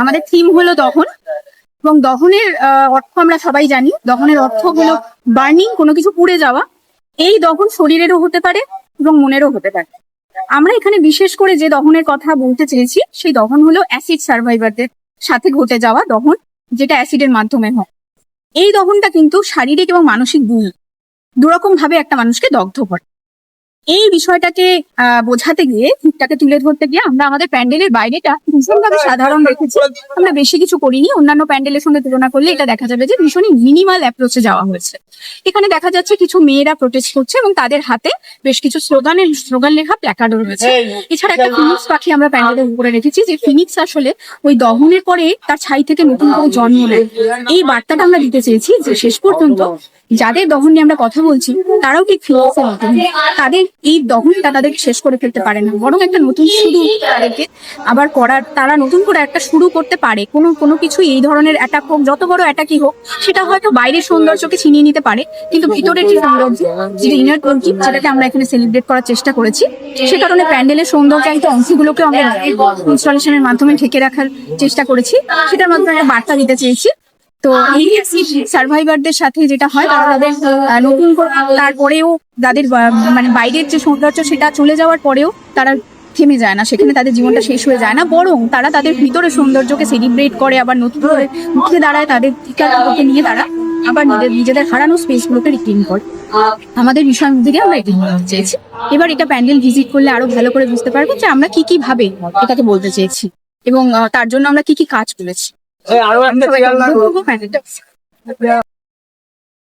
আমাদের থিম হলো দহন, এবং দহনের অর্থ আমরা সবাই জানি। দহনের অর্থ হলো বার্নিং, কোনো কিছু পুড়ে যাওয়া। এই দহন শরীরেরও হতে পারে এবং মনেরও হতে পারে। আমরা এখানে বিশেষ করে যে দহনের কথা বলতে চেয়েছি, সেই দহন হলো অ্যাসিড সার্ভাইভারদের সাথে ঘটে যাওয়া দহন, যেটা অ্যাসিডের মাধ্যমে হয়। এই দহনটা কিন্তু শারীরিক এবং মানসিক দুরকম ভাবে একটা মানুষকে দগ্ধ করে। এই বিষয়টাকে বোঝাতে গিয়ে, ঠিকটাকে তুলে ধরতে গিয়ে আমরা আমাদের প্যান্ডেলের বাইরেটা ভীষণভাবে সাধারণ রেখেছি। আমরা বেশি কিছু করিনি। অন্যান্য প্যান্ডেলের সঙ্গে তুলনা করলে এটা দেখা যাবে যে ভীষণই মিনিমাল অ্যাপ্রোচে যাওয়া হয়েছে। এখানে দেখা যাচ্ছে কিছু মেয়েরা প্রোটেস্ট করছে এবং তাদের হাতে বেশ কিছু স্লোগান লেখা প্ল্যাকার্ডও রয়েছে। এছাড়া একটা ফিনিক্স পাখি আমরা প্যান্ডেলের উপরে রেখেছি, যে ফিনিক্স আসলে ওই দহনের পরে তার ছাই থেকে নতুন করে জন্ম নেয়। এই বার্তাটা আমরা দিতে চেয়েছি যে শেষ পর্যন্ত যাদের দহন নিয়ে আমরা কথা বলছি, তারাও ঠিক ফিনিক্সের মতো, তাদের এই দহনটা তাদেরকে শেষ করে ফেলতে পারে না, বরং একটা নতুন শুরু তাদেরকে আবার করার, তারা নতুন করে একটা শুরু করতে পারে। কোনো কিছু এই ধরনের অ্যাটাক হোক, যত বড় অ্যাটাকই হোক, সেটা হয়তো বাইরের সৌন্দর্যকে ছিনিয়ে নিতে পারে, কিন্তু ভিতরের যে সৌন্দর্য, যেটা ইনার কোয়ালিটি, যেটাকে আমরা এখানে সেলিব্রেট করার চেষ্টা করেছি। সে কারণে প্যান্ডেলের সৌন্দর্যায়িত অংশগুলোকে আমরা ইনস্টলেশনের মাধ্যমে ঢেকে রাখার চেষ্টা করেছি, সেটার মাধ্যমে একটা বার্তা দিতে চেয়েছি। তো এই সার্ভাইভারদের সাথে যেটা হয়, তারা তাদের নতুন করে, তারপরেও তাদের মানে বাইরের যে সৌন্দর্য সেটা চলে যাওয়ার পরেও তারা থেমে যায় না, সেখানে তাদের জীবনটা শেষ হয়ে যায় না, বরং তারা তাদের ভিতরে সৌন্দর্যকে সেলিব্রেট করে, আবার নতুন করে উঠে দাঁড়ায়, তাদের ঠিকানাকে নিয়ে তারা আবার নিজেদের হারানো স্পেস গুলোকে রিক্লেম করে। আমাদের বিষয় থেকে আমরা এটা বলতে চেয়েছি। এবার এটা প্যান্ডেল ভিজিট করলে আরো ভালো করে বুঝতে পারবো যে আমরা কি ভাবে এটাকে বলতে চেয়েছি, এবং তার জন্য আমরা কি কাজ করেছি।